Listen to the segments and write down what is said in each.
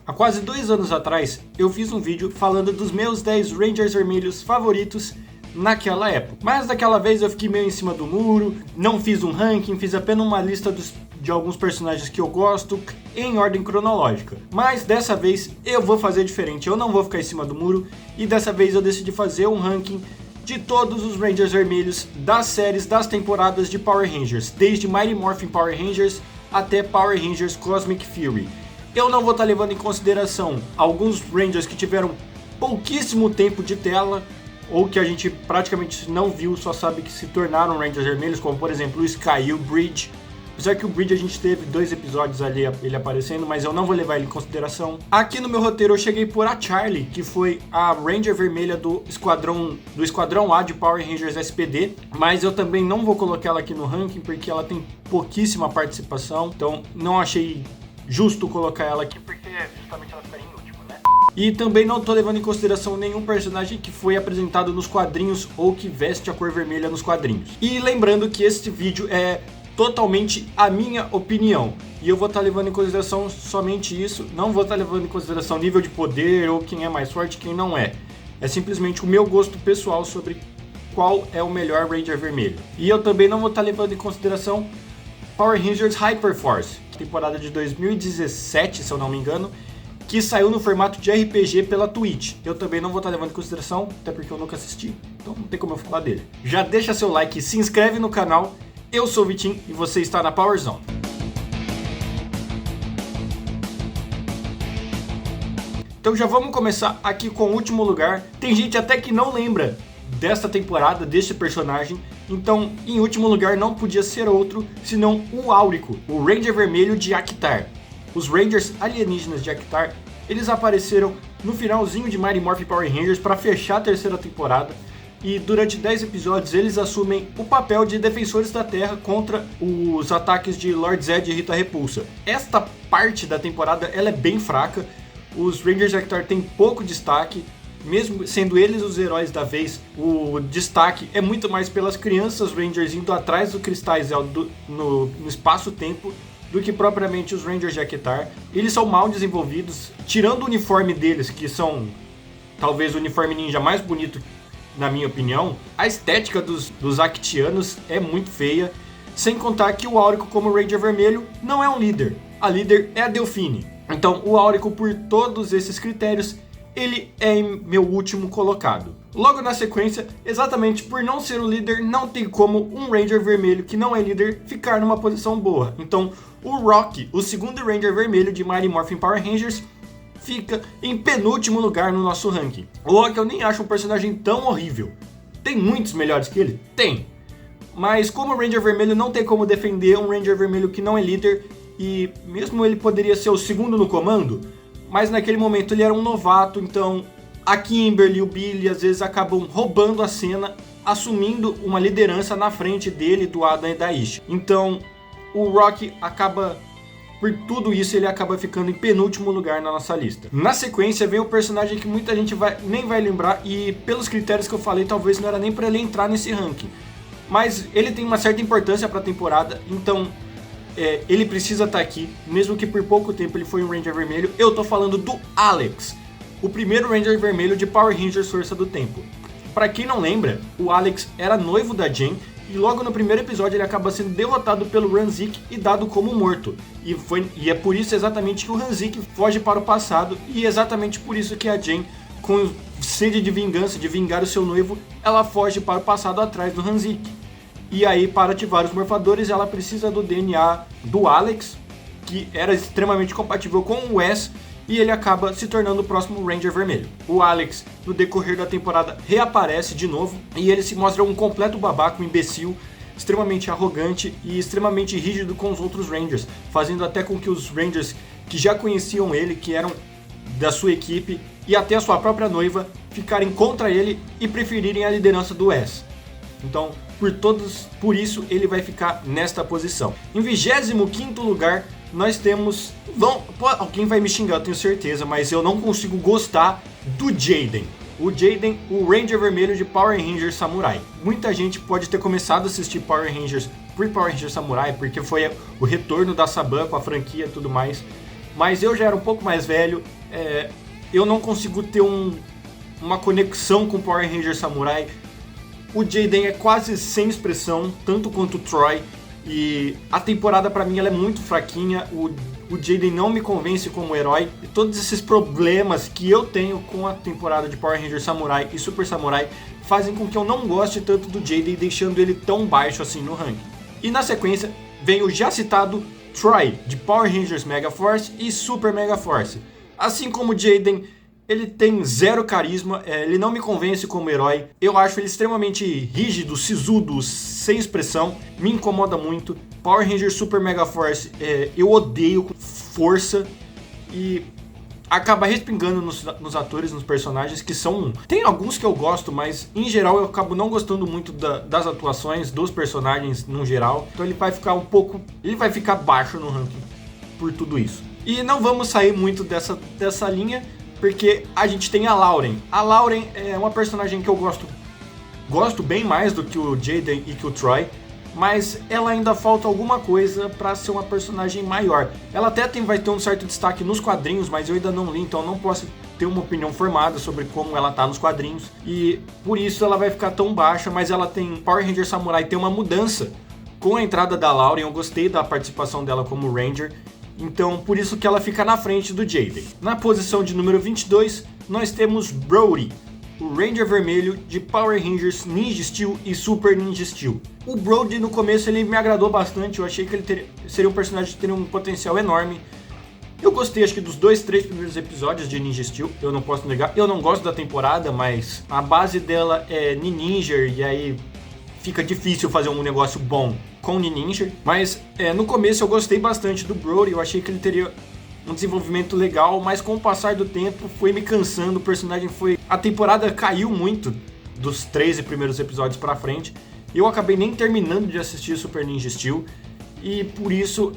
Há quase 2 anos atrás, eu fiz um vídeo falando dos meus 10 Rangers vermelhos favoritos naquela época. Mas daquela vez eu fiquei meio em cima do muro, não fiz um ranking, fiz apenas uma lista de alguns personagens que eu gosto em ordem cronológica. Mas dessa vez eu vou fazer diferente, eu não vou ficar em cima do muro e dessa vez eu decidi fazer um ranking de todos os Rangers vermelhos das séries, das temporadas de Power Rangers, desde Mighty Morphin Power Rangers até Power Rangers Cosmic Fury. Eu não vou estar levando em consideração alguns Rangers que tiveram pouquíssimo tempo de tela, ou que a gente praticamente não viu, só sabe que se tornaram Rangers vermelhos, como por exemplo o Sky e o Bridge. Apesar que o Bridge a gente teve 2 episódios ali ele aparecendo, mas eu não vou levar ele em consideração. Aqui no meu roteiro eu cheguei por a Charlie, que foi a Ranger vermelha do Esquadrão A de Power Rangers SPD, mas eu também não vou colocar ela aqui no ranking porque ela tem pouquíssima participação, então não achei justo colocar ela aqui porque justamente ela fica em último, né? E também não tô levando em consideração nenhum personagem que foi apresentado nos quadrinhos ou que veste a cor vermelha nos quadrinhos. E lembrando que este vídeo é totalmente a minha opinião, e eu vou estar levando em consideração somente isso, não vou estar levando em consideração nível de poder ou quem é mais forte, quem não é. É simplesmente o meu gosto pessoal sobre qual é o melhor Ranger vermelho. E eu também não vou estar levando em consideração Power Rangers Hyperforce, temporada de 2017, se eu não me engano, que saiu no formato de RPG pela Twitch. Eu também não vou estar levando em consideração, até porque eu nunca assisti, então não tem como eu falar dele. Já deixa seu like, se inscreve no canal. Eu sou o Vitinho e você está na Power Zone. Então já vamos começar aqui com o último lugar. Tem gente até que não lembra desta temporada, deste personagem. Então, em último lugar não podia ser outro senão o Áurico, o Ranger vermelho de Actar. Os Rangers alienígenas de Actar, eles apareceram no finalzinho de Mighty Morphin Power Rangers para fechar a terceira temporada. E durante 10 episódios eles assumem o papel de defensores da Terra contra os ataques de Lord Zed e Rita Repulsa. Esta parte da temporada ela é bem fraca, os Rangers de Actar têm pouco destaque, mesmo sendo eles os heróis da vez, o destaque é muito mais pelas crianças Rangers indo atrás do Cristais no espaço-tempo do que propriamente os Rangers de Actar. Eles são mal desenvolvidos, tirando o uniforme deles, que são talvez o uniforme ninja mais bonito na minha opinião, a estética dos Actianos é muito feia, sem contar que o Áurico como Ranger vermelho não é um líder, a líder é a Delphine. Então o Áurico, por todos esses critérios, ele é meu último colocado. Logo na sequência, exatamente por não ser o líder, não tem como um Ranger vermelho que não é líder ficar numa posição boa. Então o Rocky, o segundo Ranger vermelho de Mighty Morphin Power Rangers, fica em penúltimo lugar no nosso ranking. O Rocky eu nem acho um personagem tão horrível. Tem muitos melhores que ele? Tem. Mas como o Ranger vermelho não tem como defender um Ranger vermelho que não é líder, e mesmo ele poderia ser o segundo no comando, mas naquele momento ele era um novato, então a Kimberly e o Billy às vezes acabam roubando a cena, assumindo uma liderança na frente dele, do Adam e da Isha. Então o Rocky acaba... Por tudo isso, ele acaba ficando em penúltimo lugar na nossa lista. Na sequência, vem o personagem que muita gente nem vai lembrar, e pelos critérios que eu falei, talvez não era nem para ele entrar nesse ranking. Mas ele tem uma certa importância para a temporada, então ele precisa estar aqui, mesmo que por pouco tempo ele foi um Ranger vermelho. Eu tô falando do Alex, o primeiro Ranger vermelho de Power Rangers Força do Tempo. Para quem não lembra, o Alex era noivo da Jen, e logo no primeiro episódio ele acaba sendo derrotado pelo Ranzik e dado como morto. E é por isso exatamente que o Ranzik foge para o passado, e exatamente por isso que a Jen, com sede de vingança, de vingar o seu noivo, ela foge para o passado atrás do Ranzik. E aí, para ativar os morfadores, ela precisa do DNA do Alex, que era extremamente compatível com o Wes, e ele acaba se tornando o próximo Ranger vermelho. O Alex, no decorrer da temporada, reaparece de novo, e ele se mostra um completo babaca, um imbecil, extremamente arrogante e extremamente rígido com os outros Rangers, fazendo até com que os Rangers que já conheciam ele, que eram da sua equipe, e até a sua própria noiva, ficarem contra ele e preferirem a liderança do Wes. Então, por isso, ele vai ficar nesta posição. Em 25º lugar, nós temos... alguém vai me xingar, eu tenho certeza, mas eu não consigo gostar do Jaden. O Jaden, o Ranger vermelho de Power Rangers Samurai. Muita gente pode ter começado a assistir Power Rangers por Power Rangers Samurai, porque foi o retorno da Saban com a franquia e tudo mais. mas eu já era um pouco mais velho, eu não consigo ter uma conexão com Power Ranger Samurai. O Jaden é quase sem expressão, tanto quanto o Troy, e a temporada pra mim ela é muito fraquinha. O Jaden não me convence como herói, e todos esses problemas que eu tenho com a temporada de Power Ranger Samurai e Super Samurai fazem com que eu não goste tanto do Jaden, deixando ele tão baixo assim no ranking. E na sequência vem o já citado Troy, de Power Rangers Mega Force e Super Mega Force. Assim como o Jaden, ele tem zero carisma, ele não me convence como herói. Eu acho ele extremamente rígido, sisudo, sem expressão, me incomoda muito. Power Rangers Super Mega Force eu odeio com força e acaba respingando nos atores, nos personagens, que são... Tem alguns que eu gosto, mas em geral eu acabo não gostando muito das atuações, dos personagens no geral. Então ele vai ficar ele vai ficar baixo no ranking por tudo isso. E não vamos sair muito dessa linha, porque a gente tem a Lauren. A Lauren é uma personagem que eu gosto bem mais do que o Jaden e que o Troy, mas ela ainda falta alguma coisa para ser uma personagem maior. Ela até vai ter um certo destaque nos quadrinhos, mas eu ainda não li, então não posso ter uma opinião formada sobre como ela tá nos quadrinhos, e por isso ela vai ficar tão baixa. Mas ela tem... Power Ranger Samurai tem uma mudança com a entrada da Lauren, eu gostei da participação dela como Ranger, então por isso que ela fica na frente do Jaden. Na posição de número 22, nós temos Brody, o Ranger vermelho de Power Rangers Ninja Steel e Super Ninja Steel. O Brody no começo ele me agradou bastante, eu achei que ele seria um personagem que teria um potencial enorme. Eu gostei acho que dos 2-3 primeiros episódios de Ninja Steel, eu não posso negar. Eu não gosto da temporada, mas a base dela é Ninja, e aí fica difícil fazer um negócio bom com Ninja. Mas no começo eu gostei bastante do Brody, eu achei que ele teria um desenvolvimento legal, mas com o passar do tempo foi me cansando, o personagem foi... A temporada caiu muito dos 13 primeiros episódios pra frente, e eu acabei nem terminando de assistir Super Ninja Steel, e por isso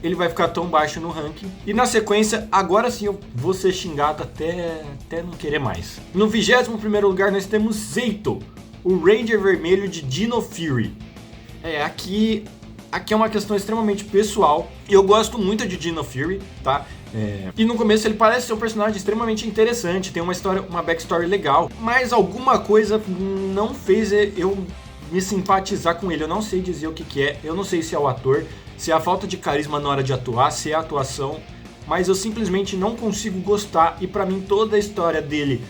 ele vai ficar tão baixo no ranking. E na sequência, agora sim eu vou ser xingado até não querer mais. No 21º lugar nós temos Zeito, o Ranger vermelho de Dino Fury. Aqui é uma questão extremamente pessoal. Eu gosto muito de Dino Fury, tá? E no começo ele parece ser um personagem extremamente interessante, tem uma história, uma backstory legal, mas alguma coisa não fez eu me simpatizar com ele. Eu não sei dizer o que é, eu não sei se é o ator, se é a falta de carisma na hora de atuar, se é a atuação, mas eu simplesmente não consigo gostar. E pra mim toda a história dele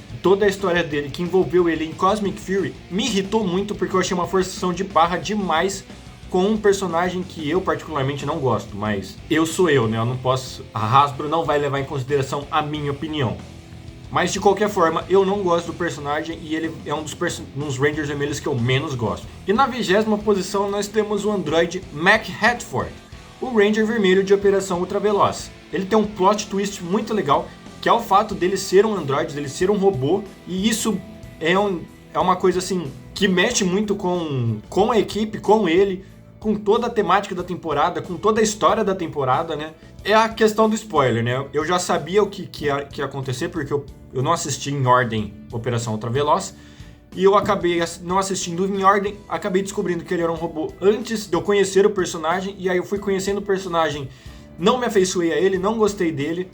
que envolveu ele em Cosmic Fury me irritou muito, porque eu achei uma forçação de barra demais com um personagem que eu particularmente não gosto, mas eu sou eu, né? Eu não posso... A Hasbro não vai levar em consideração a minha opinião. Mas de qualquer forma, eu não gosto do personagem e ele é um dos Rangers vermelhos que eu menos gosto. E na 20ª posição nós temos o androide Mac Hatford, o Ranger vermelho de Operação Ultraveloz. Ele tem um plot twist muito legal, que é o fato dele ser um androide, dele ser um robô, e isso é uma coisa assim que mexe muito com a equipe, com ele, com toda a temática da temporada, com toda a história da temporada, né? É a questão do spoiler, né? Eu já sabia o que ia acontecer, porque eu não assisti em ordem Operação Ultraveloz, e eu acabei não assistindo em ordem, acabei descobrindo que ele era um robô antes de eu conhecer o personagem, e aí eu fui conhecendo o personagem, não me afeiçoei a ele, não gostei dele,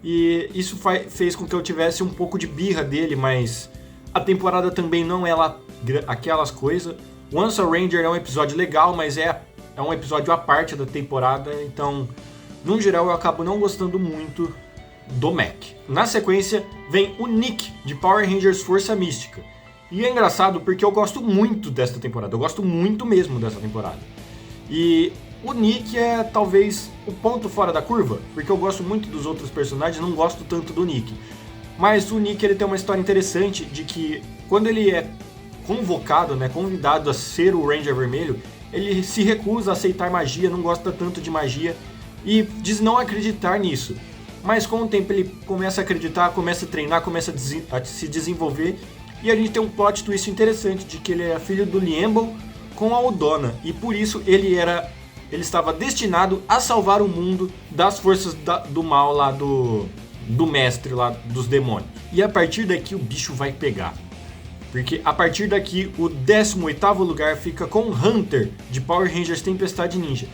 e isso fez com que eu tivesse um pouco de birra dele, mas a temporada também não é lá aquelas coisas. Once a Ranger é um episódio legal, mas é um episódio à parte da temporada, então, no geral, eu acabo não gostando muito do Mac. Na sequência, vem o Nick, de Power Rangers Força Mística. E é engraçado porque eu gosto muito desta temporada, eu gosto muito mesmo dessa temporada. E o Nick é talvez o ponto fora da curva, porque eu gosto muito dos outros personagens, não gosto tanto do Nick. Mas o Nick ele tem uma história interessante de que quando ele é convocado, né, convidado a ser o Ranger Vermelho, ele se recusa a aceitar magia, não gosta tanto de magia e diz não acreditar nisso. Mas com o tempo ele começa a acreditar, começa a treinar, começa a se desenvolver, e a gente tem um plot twist interessante de que ele é filho do Liembo com a Odona, e por isso ele estava destinado a salvar o mundo das forças do mal lá do mestre lá dos demônios. E a partir daqui o bicho vai pegar. Porque a partir daqui o 18º lugar fica com Hunter, de Power Rangers Tempestade Ninja.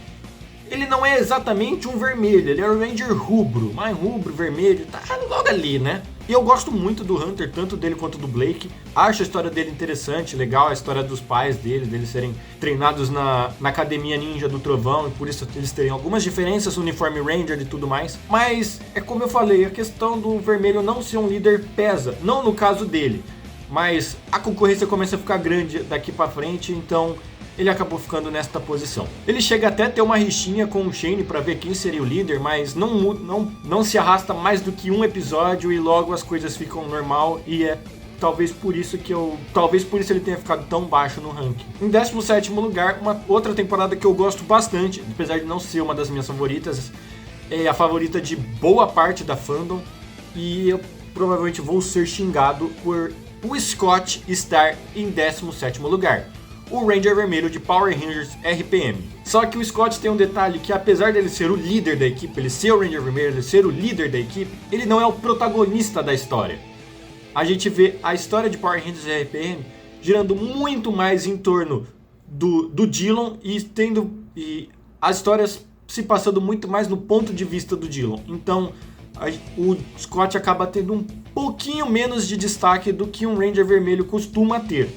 ele não é exatamente um vermelho, ele é um Ranger rubro, mais rubro, vermelho, tá logo ali, né? E eu gosto muito do Hunter, tanto dele quanto do Blake. Acho a história dele interessante, legal a história dos pais dele, deles serem treinados na Academia Ninja do Trovão, e por isso eles terem algumas diferenças no uniforme Ranger e tudo mais. Mas, é como eu falei, a questão do vermelho não ser um líder pesa, não no caso dele. Mas a concorrência começa a ficar grande daqui pra frente, então ele acabou ficando nesta posição. Ele chega até a ter uma rixinha com o Shane para ver quem seria o líder, mas não se arrasta mais do que um episódio e logo as coisas ficam normal, e é talvez por isso ele tenha ficado tão baixo no ranking. Em 17º lugar, uma outra temporada que eu gosto bastante, apesar de não ser uma das minhas favoritas, é a favorita de boa parte da fandom, e eu provavelmente vou ser xingado por o Scott estar em 17º lugar. O Ranger vermelho de Power Rangers RPM. Só que o Scott tem um detalhe que, apesar dele ser o líder da equipe, ele ser o Ranger vermelho, ele ser o líder da equipe, ele não é o protagonista da história. A gente vê a história de Power Rangers RPM girando muito mais em torno do Dillon e as histórias se passando muito mais no ponto de vista do Dillon. Então o Scott acaba tendo um pouquinho menos de destaque do que um Ranger vermelho costuma ter.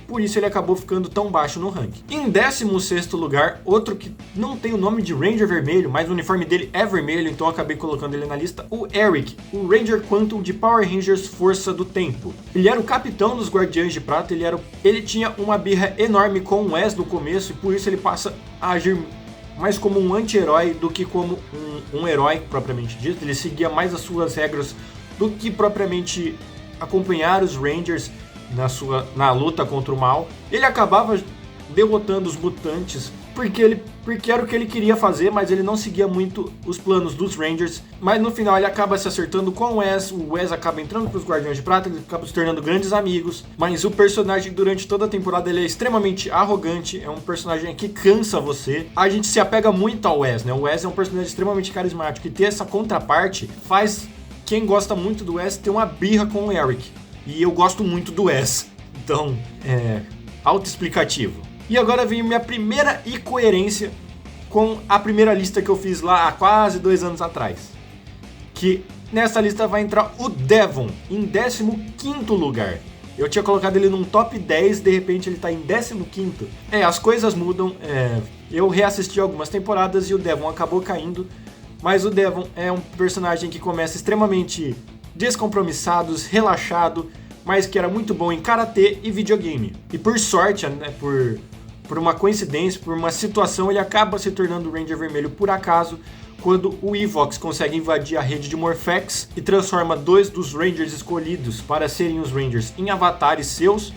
Por isso ele acabou ficando tão baixo no ranking. Em 16º lugar, outro que não tem o nome de Ranger vermelho, mas o uniforme dele é vermelho, então eu acabei colocando ele na lista, o Eric, o Ranger Quantum de Power Rangers Força do Tempo. Ele era o capitão dos Guardiões de Prata, ele tinha uma birra enorme com o Wes no começo, e por isso ele passa a agir mais como um anti-herói do que como um herói propriamente dito. Ele seguia mais as suas regras do que propriamente acompanhar os Rangers na luta contra o mal. Ele acabava derrotando os mutantes porque era o que ele queria fazer, mas ele não seguia muito os planos dos Rangers. Mas no final ele acaba se acertando com o Wes acaba entrando para os Guardiões de Prata, ele acaba se tornando grandes amigos. Mas o personagem durante toda a temporada ele é extremamente arrogante, é um personagem que cansa você. A gente se apega muito ao Wes, né? O Wes é um personagem extremamente carismático, e ter essa contraparte faz quem gosta muito do Wes ter uma birra com o Eric. E eu gosto muito do Wes, então é autoexplicativo. E agora vem minha primeira incoerência com a primeira lista que eu fiz lá há quase 2 anos atrás. Que nessa lista vai entrar o Devon em 15º lugar. Eu tinha colocado ele num top 10, de repente ele tá em 15º. As coisas mudam, eu reassisti algumas temporadas e o Devon acabou caindo. Mas o Devon é um personagem que começa extremamente descompromissado, relaxado, mas que era muito bom em karatê e videogame. E por sorte, né, por uma coincidência, por uma situação, ele acaba se tornando o Ranger vermelho por acaso, quando o Evox consegue invadir a rede de Morphex e transforma 2 dos Rangers escolhidos para serem os Rangers em avatares seus,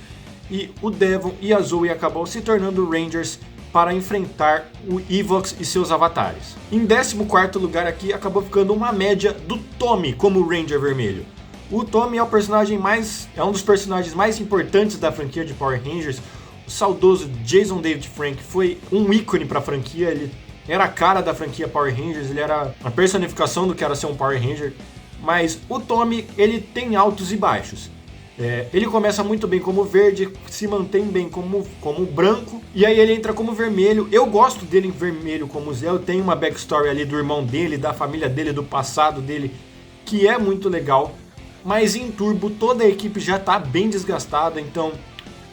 e o Devon e a Zoe acabam se tornando Rangers para enfrentar o Evox e seus avatares. Em 14º lugar aqui acabou ficando uma média do Tommy como Ranger vermelho. O Tommy é um dos personagens mais importantes da franquia de Power Rangers. O saudoso Jason David Frank foi um ícone para a franquia, ele era a cara da franquia Power Rangers, ele era a personificação do que era ser um Power Ranger. Mas o Tommy, ele tem altos e baixos. Ele começa muito bem como verde, se mantém bem como branco, e aí ele entra como vermelho. Eu gosto dele em vermelho como Zé, eu tenho uma backstory ali do irmão dele, da família dele, do passado dele, que é muito legal. Mas em Turbo toda a equipe já está bem desgastada, então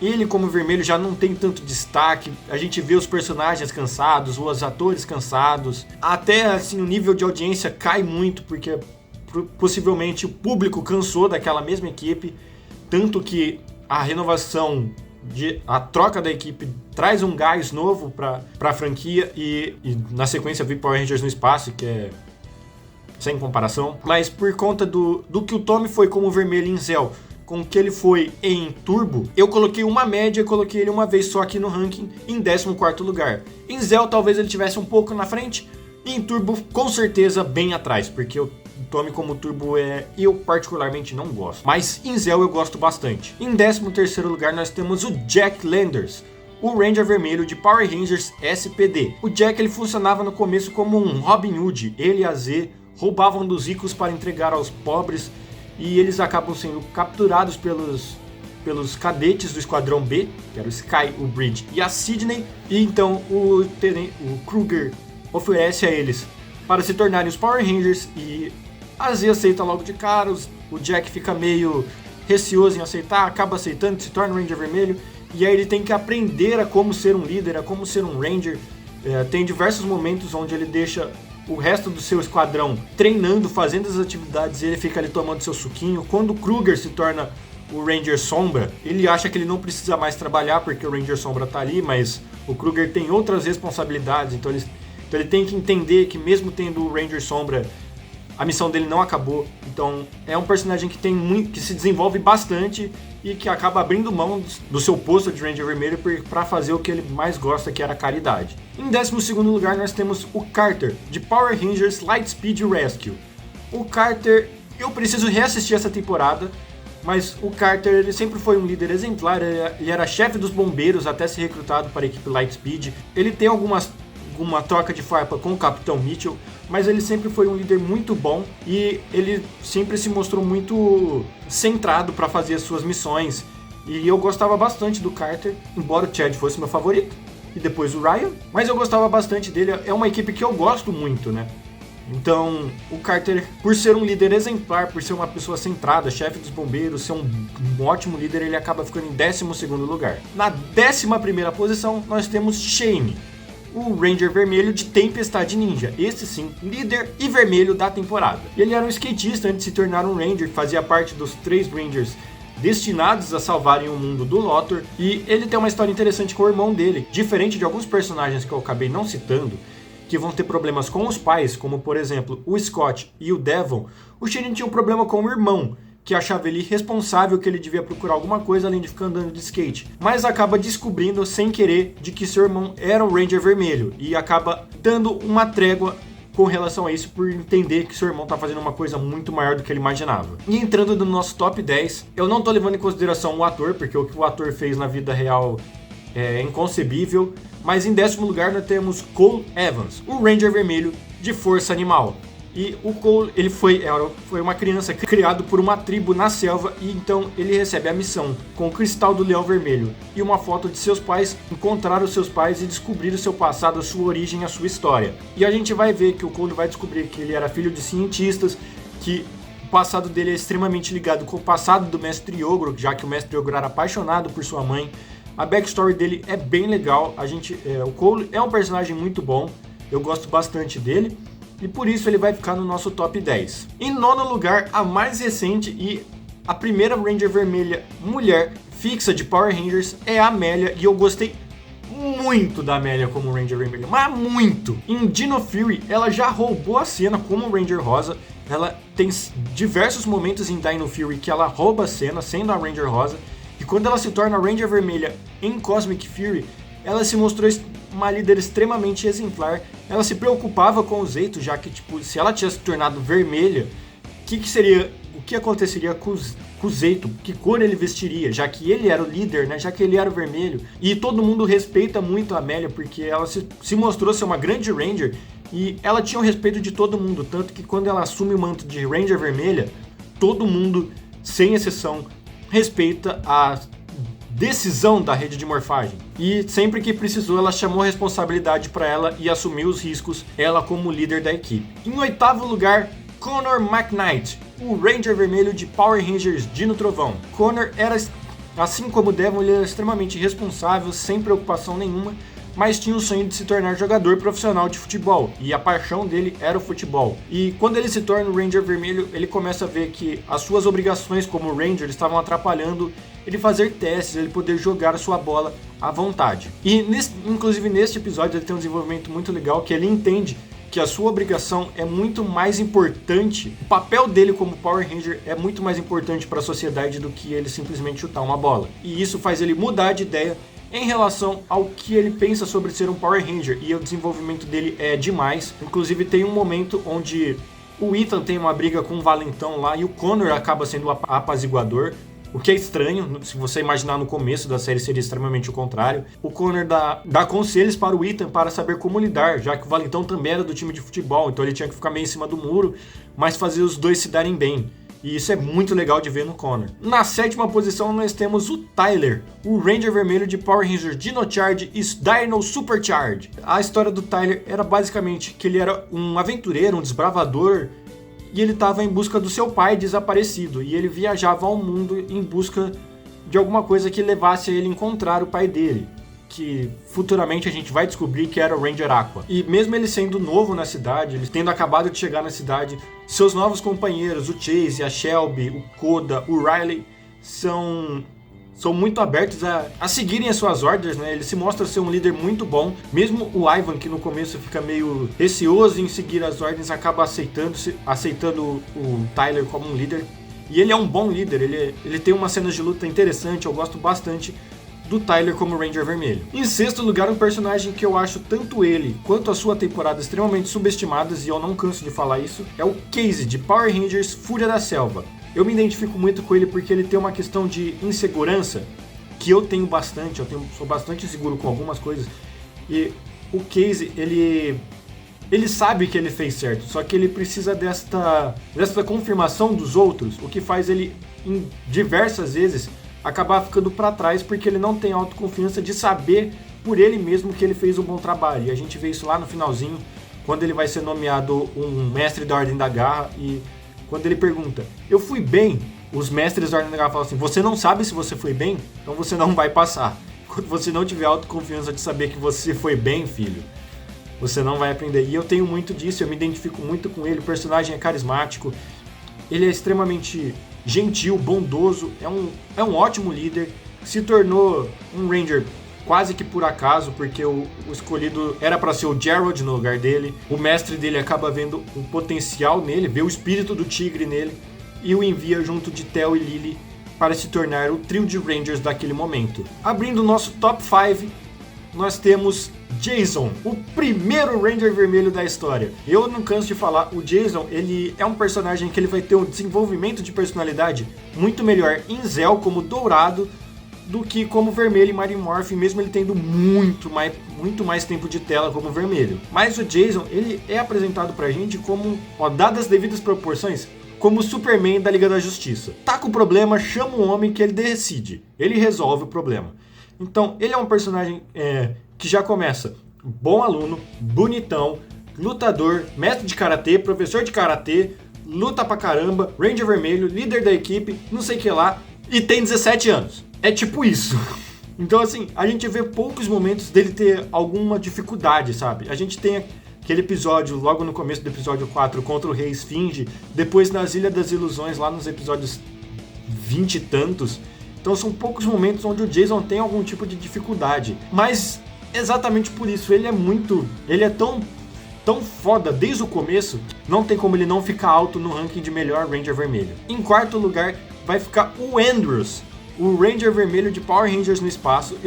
ele como vermelho já não tem tanto destaque. A gente vê os personagens cansados, os atores cansados, até assim o nível de audiência cai muito, porque possivelmente o público cansou daquela mesma equipe. Tanto que a renovação, a troca da equipe traz um gás novo para a franquia, e na sequência vi Power Rangers no Espaço, que é sem comparação. Mas por conta do que o Tommy foi como vermelho em Zell, com o que ele foi em Turbo, eu coloquei uma média, coloquei ele uma vez só aqui no ranking em 14º lugar. Em Zell talvez ele tivesse um pouco na frente, e em Turbo com certeza bem atrás, porque o Tommy como Turbo eu particularmente não gosto, mas em Zell eu gosto bastante. Em 13º lugar nós temos o Jack Landers, o Ranger vermelho de Power Rangers SPD. O Jack ele funcionava no começo como um Robin Hood, ele e a Z roubavam dos ricos para entregar aos pobres, e eles acabam sendo capturados pelos cadetes do Esquadrão B, que era o Sky, o Bridge e a Sidney, e então o Kruger oferece a eles para se tornarem os Power Rangers e a Z aceita logo de cara, o Jack fica meio receoso em aceitar, acaba aceitando, se torna um Ranger vermelho, e aí ele tem que aprender a como ser um líder, a como ser um Ranger. Tem diversos momentos onde ele deixa o resto do seu esquadrão treinando, fazendo as atividades, e ele fica ali tomando seu suquinho. Quando o Kruger se torna o Ranger Sombra, ele acha que ele não precisa mais trabalhar porque o Ranger Sombra tá ali, mas o Kruger tem outras responsabilidades, então ele tem que entender que mesmo tendo o Ranger Sombra, a missão dele não acabou. Então é um personagem que se desenvolve bastante e que acaba abrindo mão do seu posto de Ranger Vermelho para fazer o que ele mais gosta, que era a caridade. Em 12º lugar nós temos o Carter, de Power Rangers Lightspeed Rescue. O Carter, eu preciso reassistir essa temporada, mas o Carter ele sempre foi um líder exemplar, ele era chefe dos bombeiros até ser recrutado para a equipe Lightspeed. Ele tem uma troca de farpa com o Capitão Mitchell, mas ele sempre foi um líder muito bom e ele sempre se mostrou muito centrado para fazer as suas missões. E eu gostava bastante do Carter, embora o Chad fosse meu favorito, e depois o Ryan, mas eu gostava bastante dele, é uma equipe que eu gosto muito, né? Então, o Carter, por ser um líder exemplar, por ser uma pessoa centrada, chefe dos bombeiros, ser um ótimo líder, ele acaba ficando em 12º lugar. Na 11ª posição, nós temos Shane, o Ranger vermelho de Tempestade Ninja, esse sim, líder e vermelho da temporada. Ele era um skatista antes de se tornar um Ranger, fazia parte dos 3 Rangers destinados a salvarem o mundo do Lothar, e ele tem uma história interessante com o irmão dele, diferente de alguns personagens que eu acabei não citando, que vão ter problemas com os pais, como por exemplo o Scott e o Devon. O Shane tinha um problema com o irmão, que achava ele irresponsável, que ele devia procurar alguma coisa além de ficar andando de skate. Mas acaba descobrindo, sem querer, de que seu irmão era o Ranger Vermelho. E acaba dando uma trégua com relação a isso, por entender que seu irmão tá fazendo uma coisa muito maior do que ele imaginava. E entrando no nosso top 10, eu não tô levando em consideração o ator, porque o que o ator fez na vida real é inconcebível. Mas em 10º lugar nós temos Cole Evans, o Ranger Vermelho de Força Animal. E o Cole, ele foi uma criança criado por uma tribo na selva, e então ele recebe a missão com o cristal do leão vermelho e uma foto de seus pais, encontrar os seus pais e descobrir o seu passado, a sua origem, a sua história. E a gente vai ver que o Cole vai descobrir que ele era filho de cientistas, que o passado dele é extremamente ligado com o passado do Mestre Ogro, já que o Mestre Ogro era apaixonado por sua mãe. A backstory dele é bem legal, o Cole é um personagem muito bom, eu gosto bastante dele. E por isso ele vai ficar no nosso top 10. Em 9º lugar, a mais recente e a primeira Ranger vermelha mulher fixa de Power Rangers é a Amélia. E eu gostei muito da Amélia como Ranger vermelha, mas muito! Em Dino Fury, ela já roubou a cena como Ranger rosa. Ela tem diversos momentos em Dino Fury que ela rouba a cena, sendo a Ranger rosa. E quando ela se torna Ranger vermelha em Cosmic Fury, ela se mostrou uma líder extremamente exemplar. Ela se preocupava com o Zeito, já que se ela tivesse se tornado vermelha, o que aconteceria com o Zeito? Que cor ele vestiria? Já que ele era o líder, né? Já que ele era o vermelho. E todo mundo respeita muito a Amélia, porque ela se mostrou ser uma grande Ranger e ela tinha o respeito de todo mundo, tanto que quando ela assume o manto de Ranger vermelha, todo mundo, sem exceção, respeita a decisão da rede de morfagem. E sempre que precisou, ela chamou a responsabilidade para ela e assumiu os riscos, ela como líder da equipe. Em 8º lugar, Connor McKnight, o Ranger vermelho de Power Rangers Dino Trovão. Connor era, assim como Devon, ele era extremamente responsável, sem preocupação nenhuma, mas tinha o sonho de se tornar jogador profissional de futebol, e a paixão dele era o futebol. E quando ele se torna o Ranger vermelho, ele começa a ver que as suas obrigações como Ranger estavam atrapalhando ele fazer testes, ele poder jogar a sua bola à vontade. E inclusive neste episódio ele tem um desenvolvimento muito legal, que ele entende que a sua obrigação é muito mais importante, o papel dele como Power Ranger é muito mais importante para a sociedade do que ele simplesmente chutar uma bola. E isso faz ele mudar de ideia em relação ao que ele pensa sobre ser um Power Ranger, e o desenvolvimento dele é demais. Inclusive tem um momento onde o Ethan tem uma briga com o Valentão lá e o Connor acaba sendo o apaziguador, o que é estranho. Se você imaginar no começo da série seria extremamente o contrário. O Connor dá conselhos para o Ethan para saber como lidar, já que o Valentão também era do time de futebol, então ele tinha que ficar meio em cima do muro, mas fazer os dois se darem bem. E isso é muito legal de ver no Connor. Na 7ª posição nós temos o Tyler, o Ranger vermelho de Power Rangers Dino Charge e Dino Supercharge. A história do Tyler era basicamente que ele era um aventureiro, um desbravador, e ele estava em busca do seu pai desaparecido. E ele viajava ao mundo em busca de alguma coisa que levasse a ele a encontrar o pai dele, que futuramente a gente vai descobrir que era o Ranger Aqua. E mesmo ele sendo novo na cidade, ele tendo acabado de chegar na cidade, seus novos companheiros, o Chase, a Shelby, o Koda, o Riley, são muito abertos a seguirem as suas ordens, né? Ele se mostra ser um líder muito bom. Mesmo o Ivan, que no começo fica meio receoso em seguir as ordens, acaba aceitando o Tyler como um líder. E ele é um bom líder, ele tem uma cena de luta interessante, eu gosto bastante do Tyler como Ranger Vermelho. Em 6º lugar, um personagem que eu acho tanto ele quanto a sua temporada extremamente subestimadas, e eu não canso de falar isso, é o Casey, de Power Rangers Fúria da Selva. Eu me identifico muito com ele porque ele tem uma questão de insegurança que eu tenho bastante, sou bastante inseguro com algumas coisas, e o Casey, ele sabe que ele fez certo, só que ele precisa desta confirmação dos outros, o que faz ele, em diversas vezes, acabar ficando para trás porque ele não tem autoconfiança de saber por ele mesmo que ele fez um bom trabalho. E a gente vê isso lá no finalzinho, quando ele vai ser nomeado um mestre da Ordem da Garra, e quando ele pergunta, eu fui bem? Os mestres da Ordem da Garra falam assim, você não sabe se você foi bem? Então você não vai passar. Quando você não tiver autoconfiança de saber que você foi bem, filho, você não vai aprender. E eu tenho muito disso, eu me identifico muito com ele, o personagem é carismático, ele é extremamente gentil, bondoso, é um ótimo líder, se tornou um Ranger quase que por acaso, porque o escolhido era para ser o Gerald no lugar dele. O mestre dele acaba vendo um potencial nele, vê o espírito do tigre nele e o envia junto de Theo e Lily para se tornar o trio de Rangers daquele momento. Abrindo o nosso top 5, nós temos Jason, o primeiro Ranger vermelho da história. Eu não canso de falar, o Jason, ele é um personagem que ele vai ter um desenvolvimento de personalidade muito melhor em Zell como dourado do que como vermelho em Mighty Morphin, mesmo ele tendo muito mais tempo de tela como vermelho. Mas o Jason, ele é apresentado pra gente como, dadas as devidas proporções, como o Superman da Liga da Justiça. Tá com problema, chama um homem que ele decide, ele resolve o problema. Então, ele é um personagem que já começa bom aluno, bonitão, lutador, mestre de karatê, professor de karatê, luta pra caramba, Ranger vermelho, líder da equipe, não sei o que lá, e tem 17 anos. É tipo isso. Então, assim, a gente vê poucos momentos dele ter alguma dificuldade, sabe? A gente tem aquele episódio, logo no começo do episódio 4, contra o Rei Esfinge, depois nas Ilhas das Ilusões, lá nos episódios 20 e tantos. Então são poucos momentos onde o Jason tem algum tipo de dificuldade. Mas exatamente por isso, ele é tão foda desde o começo, não tem como ele não ficar alto no ranking de melhor Ranger vermelho. Em 4º lugar vai ficar o Andrews, o Ranger vermelho de Power Rangers no espaço.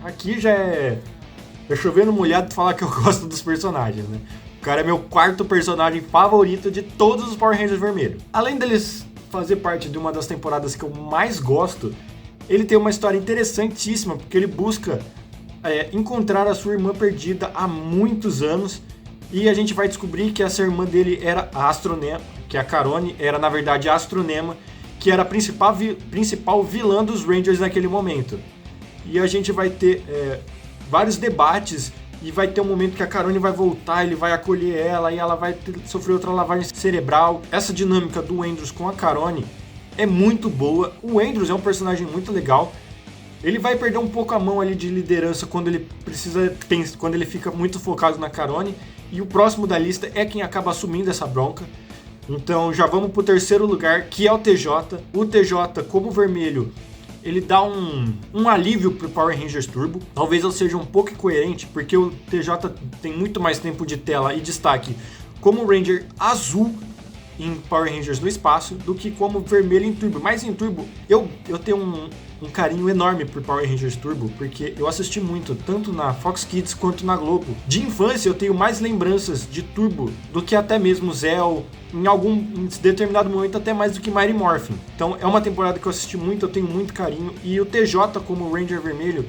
Aqui já é chovendo molhado falar que eu gosto dos personagens, né? O cara é meu 4º personagem favorito de todos os Power Rangers vermelhos. Além deles fazer parte de uma das temporadas que eu mais gosto, ele tem uma história interessantíssima, porque ele busca encontrar a sua irmã perdida há muitos anos, e a gente vai descobrir que essa irmã dele era a Astronema, que a Carone era na verdade a Astronema, que era a principal vilã dos Rangers naquele momento. E a gente vai ter vários debates, e vai ter um momento que a Carone vai voltar, ele vai acolher ela, e ela vai sofrer outra lavagem cerebral. Essa dinâmica do Andrews com a Carone é muito boa. O Andrews é um personagem muito legal. Ele vai perder um pouco a mão ali de liderança quando ele fica muito focado na Carone, e o próximo da lista é quem acaba assumindo essa bronca. Então já vamos pro 3º lugar, que é o TJ. O TJ, como vermelho, ele dá um alívio pro Power Rangers Turbo. Talvez eu seja um pouco incoerente, porque o TJ tem muito mais tempo de tela e destaque como Ranger azul em Power Rangers no espaço do que como vermelho em Turbo. Mas em Turbo, eu tenho um carinho enorme por Power Rangers Turbo, porque eu assisti muito, tanto na Fox Kids quanto na Globo. De infância eu tenho mais lembranças de Turbo do que até mesmo Zell, em determinado momento até mais do que Mighty Morphin. Então é uma temporada que eu assisti muito, eu tenho muito carinho, e o TJ como Ranger vermelho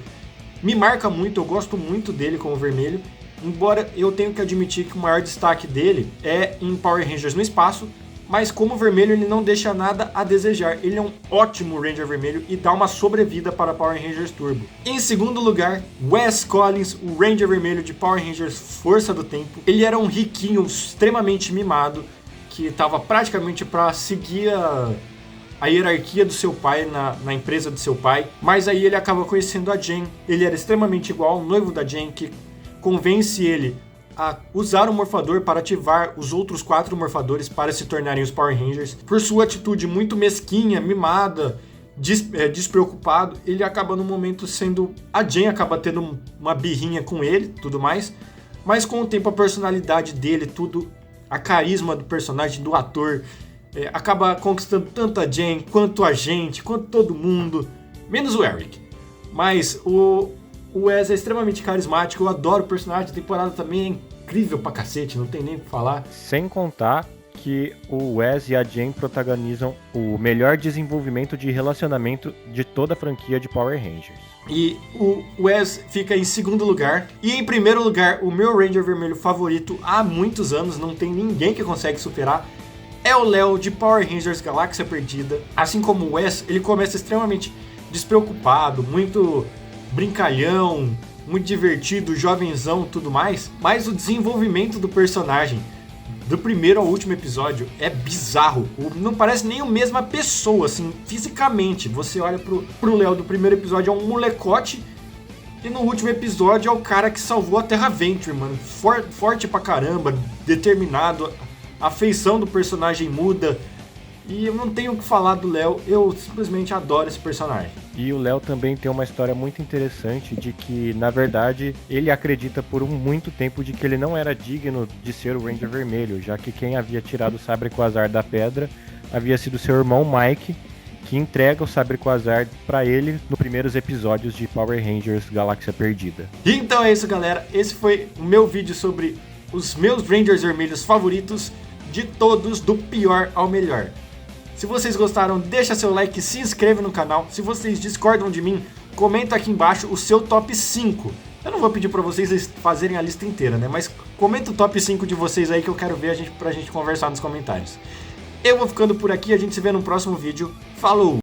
me marca muito, eu gosto muito dele como vermelho, embora eu tenha que admitir que o maior destaque dele é em Power Rangers no espaço, mas como vermelho ele não deixa nada a desejar. Ele é um ótimo Ranger vermelho e dá uma sobrevida para Power Rangers Turbo. Em segundo lugar, Wes Collins, o Ranger vermelho de Power Rangers Força do Tempo. Ele era um riquinho extremamente mimado, que estava praticamente para seguir a hierarquia do seu pai na empresa do seu pai, mas aí ele acaba conhecendo a Jen. Ele era extremamente igual ao noivo da Jen, que convence ele a usar o morfador para ativar os outros 4 morfadores para se tornarem os Power Rangers. Por sua atitude muito mesquinha, mimada, despreocupado, ele acaba no momento sendo... A Jen acaba tendo uma birrinha com ele, tudo mais, mas com o tempo a personalidade dele, tudo, a carisma do personagem, do ator, acaba conquistando tanto a Jen, quanto a gente, quanto todo mundo, menos o Eric. Mas o Wes é extremamente carismático, eu adoro o personagem, a temporada também é incrível pra cacete, não tem nem o que falar. Sem contar que o Wes e a Jen protagonizam o melhor desenvolvimento de relacionamento de toda a franquia de Power Rangers. E o Wes fica em segundo lugar. E em primeiro lugar, o meu Ranger vermelho favorito há muitos anos, não tem ninguém que consegue superar, é o Léo de Power Rangers Galáxia Perdida. Assim como o Wes, ele começa extremamente despreocupado, muito brincalhão, muito divertido, jovenzão, tudo mais, mas o desenvolvimento do personagem do primeiro ao último episódio é bizarro. Não parece nem a mesma pessoa, assim, fisicamente. Você olha pro Léo do primeiro episódio, é um molecote, e no último episódio é o cara que salvou a Terra Venture, mano. Forte pra caramba, determinado, a feição do personagem muda. E eu não tenho o que falar do Léo, eu simplesmente adoro esse personagem. E o Léo também tem uma história muito interessante de que, na verdade, ele acredita por muito tempo de que ele não era digno de ser o Ranger Vermelho, já que quem havia tirado o Sabre Quasar da pedra havia sido seu irmão Mike, que entrega o Sabre Quasar pra ele nos primeiros episódios de Power Rangers Galáxia Perdida. Então é isso, galera. Esse foi o meu vídeo sobre os meus Rangers Vermelhos favoritos, de todos, do pior ao melhor. Se vocês gostaram, deixa seu like e se inscreve no canal. Se vocês discordam de mim, comenta aqui embaixo o seu top 5. Eu não vou pedir pra vocês fazerem a lista inteira, né? Mas comenta o top 5 de vocês aí que eu quero ver pra gente conversar nos comentários. Eu vou ficando por aqui, a gente se vê no próximo vídeo. Falou!